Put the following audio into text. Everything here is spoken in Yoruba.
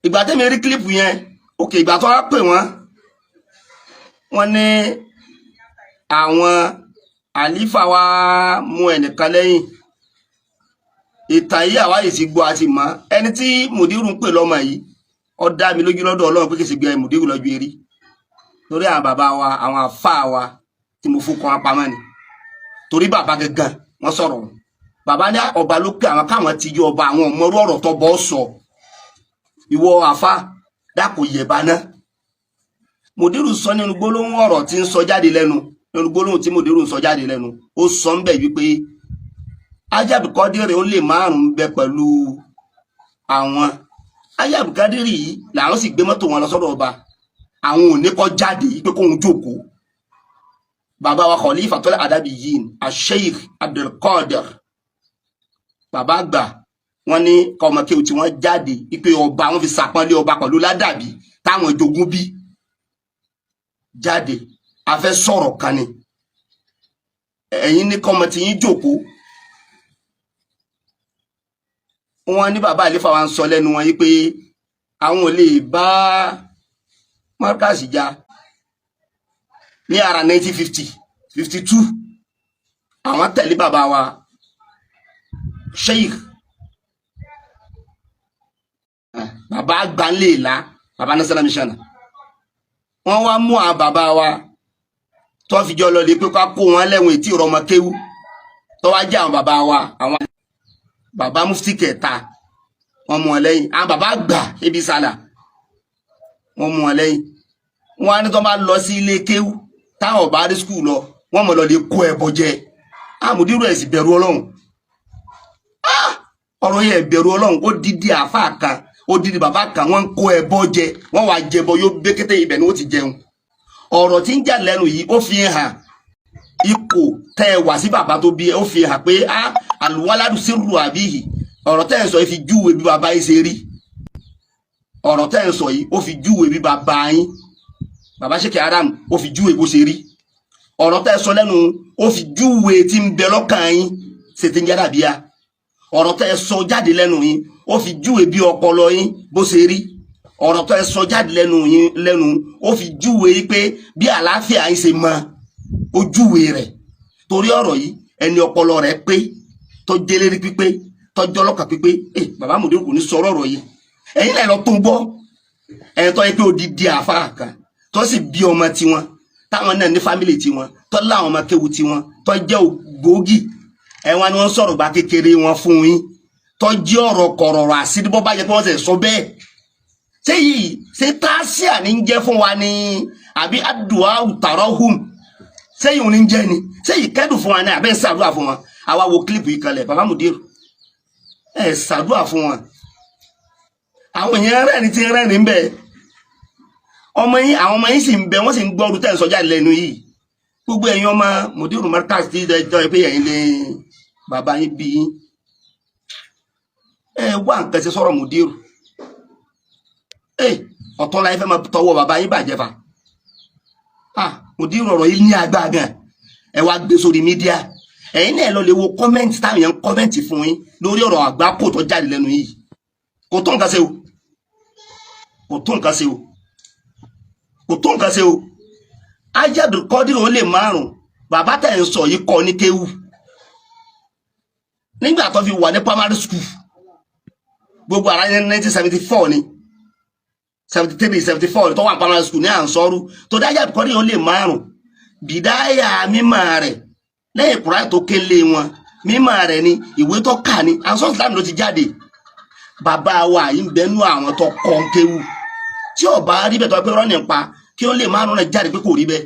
ìgbà tẹ́mi rí kílípù yẹn òkè ìgbà tó wá pè wọ́n ní àwọn àlífà wa mú ẹnìkan lẹ́yìn ìtàn yìí àwa yìí ti gbọ́ àti mọ̀ ẹni tí mùdírù ń pè lọ́mọ yìí ó dá mi lójú lọ́dọ̀ Ọlọ́run pé kì í ṣe gbé mùdírù lọ́jọ́ eré torí àwọn bàbá wa àwọn àfáà wa tí mo fún kan pamọ́ ni torí bàbá gangan wọ́n sọ̀rọ̀ bàbá ní ọba ló pé àwọn káwọn ti yọ ọba àwọn ọmọ ọ̀rọ̀ tó bọ́ sọ ìwọ àfá dákò yẹ̀bá náà mùdírù sọ nínú gbólóhùn ọ̀rọ̀ tí ń sọ jáde lẹ́nu nínú gbólóhùn tí mùdírù ń sọ jáde lẹ́nu ó sọ ń bẹ̀ wípé Ajábùkádírì ó lè márùn-ún bẹ pẹ̀lú àwọn Ajábùkádírì yìí làwọn sì gbé mọ́tò wọn lọ sọ́dọ̀ ọba àwọn ò ní kó jáde pé kóhun jókòó bàbá wa Khalifatul Adabiyyin Sheikh Abdul Qadir bàbá àgbà wọn ní kọmọkéwù tí wọn jáde ipe ọba wọn fi sàpọ́nlé ọba pẹ̀lú ládàbí táwọn jogún bí jáde a fẹ́ sọ̀rọ̀ kan ni ẹ̀yin ní kọmọ tí yín jókòó wọn ní bàbá àlefa wa ń sọ lẹ́nu wọn yí pé àwọn ò lè bá Markaz jà ní ara 1950 52 àwọn tẹ̀lé bàbá wa Sheikh bàbá gbanléèlá bàbá National Mission wọ́n wá mú àwọn bàbá wa tó fi jọ lọ lè pé ká kó wọn lẹ́wọ̀n ètí ìrọmọ kéwú tó wá jẹ́ àwọn bàbá wa àwọn bàbá mufti kẹta wọ́n mú wọn lẹ́yìn àwọn bàbá gbà ebi sálà wọ́n mú wọn lẹ́yìn wọ́n á ní tó bá lọ sí ilé kéwú táwọn bá rí skul lọ wọ́n mọ̀ lọ lè kó ẹbọ jẹ àmùdírù ẹ̀ sì bẹ̀rù Ọlọ́run ọ̀rọ̀ yẹn bẹ̀rù Ọlọ́run ó dídí àáfàá kan ó dídí bàbá kan wọ́n ń kó ẹbọ jẹ wọ́n wá jẹbọ yóò békété ibẹ̀ ni ó ti jẹun ọ̀rọ̀ tí ń jà lẹ́nu yìí ó fi hàn ipò tẹ́ ẹ wà sí bàbá tó bí ẹ ó fi hàn pé àlùwáládù sírù àbíyì ọ̀rọ̀ tẹ́ ẹ sọ yìí fi júwe bí bàbá yín ṣe rí ọ̀rọ̀ tẹ́ ẹ sọ yìí ó fi júwe bí bàbá yín bàbá Sheikh Adam ó fi júwe bó ṣe rí ọ̀rọ̀ tẹ́ ẹ sọ lẹ́nu ó fi júwe tí ń bẹ lọ́kàn yín ṣe ti ń jáde bíyà ọ̀rọ̀ tẹ́ ẹ sọ jáde lẹ́nu yín ó fi júwe bí ọpọlọ yín bó ṣe rí ọ̀rọ̀ tẹ́ ẹ sọ jáde lẹ́nu ó fi júwe pé bí àlàáfíà yín ṣe mọ ó júwe rẹ̀ torí ọ̀rọ̀ yìí ẹni ọpọlọ rẹ̀ pé tó jẹ́lérí pípé tó jọlọ́kà pípé bàbá Mùdírù kò ní sọ̀rọ̀ ọ̀rọ̀ yìí ẹ̀yin náà lọ tó ń gbọ́ ẹ̀yin tó yẹ pé odidi àfáà kan tó sì bí ọmọ tiwọn táwọn náà ní fámìlì tiwọn tó láwọn ọmọ kéwu tiwọn tó jẹ́ ògbógi ẹ̀wọ̀n ni wọ́n sọ̀rọ̀ gba kékeré wọn fún yín tó jẹ́ ọ̀rọ̀ kọ̀rọ̀rọ̀ àṣírí bọ́ bá jẹ́ pé wọ́n sì sọ bẹ́ẹ̀ ṣé yìí ṣé táṣíà ní jẹ́ fún wa ni àbí àdùá tarahum ṣé yìí ní jẹ́ ni ṣé yìí kẹ́dùn fún wa ni àbẹ́ ṣàdúrà fún wọn àwa wo kílípù yìí kalẹ̀ bàbá Mùdírù ẹ̀ ṣàdúrà fún wọn àwọn èèyàn rẹ́ni tí ń rẹ́ni ń bẹ̀ ọmọ yín àwọn ọmọ yín sì ń bẹ wọ́n sì ń gbọ́ ọdún tẹ́ ń sọjá lẹ́nu yìí gbogbo ẹ̀yin ọmọ Mùdírù Markaz tí ìjọ pé ẹ̀yin lè bàbá yín bí yín wá nǹkan ṣe sọ̀rọ̀ Mùdírù ọ̀tọ̀ láyé fẹ́ máa tọwọ́ bàbá yín bàjẹ́ fa Mùdírù ọ̀rọ̀ yìí ní agbára gan ẹ wá gbé sórí mídíà ẹ̀yin náà lọ lè wo kọ́mẹ́ǹtì táwọn èèyàn kọ́mẹ́ǹtì fún yín lórí ọ̀rọ̀ àgbákò tó jáde lẹ́nu yìí kò tó nǹkan ṣe o kò tó nǹkan ṣe o kò tó nǹkan ṣe o Ajábùkádírì ó lè márùn bàbá tẹ̀ ń sọ yìí kọ́ ní kéwù nígbà tó fi wà ní primary school gbogbo ara ní 1974 ni 73 74 tó wà primary school ní Ansọ́rù tó dá Ajábùkádírì ó lè márùn bìdáyà mímọ̀ rẹ̀ lẹ́yìn Kùránì tó kélé wọn mímọ̀ rẹ̀ ni ìwé tó kà ní Ansọ́rù Islam ló ti jáde bàbá wa yìí ń bẹnu àwọn tó kọ́ kéwù tí ó bá rí bẹ́ẹ̀ tó pé rọ́ọ̀nì pa kí ó lè márùn rẹ̀ jáde pé kò rí bẹ́ẹ̀.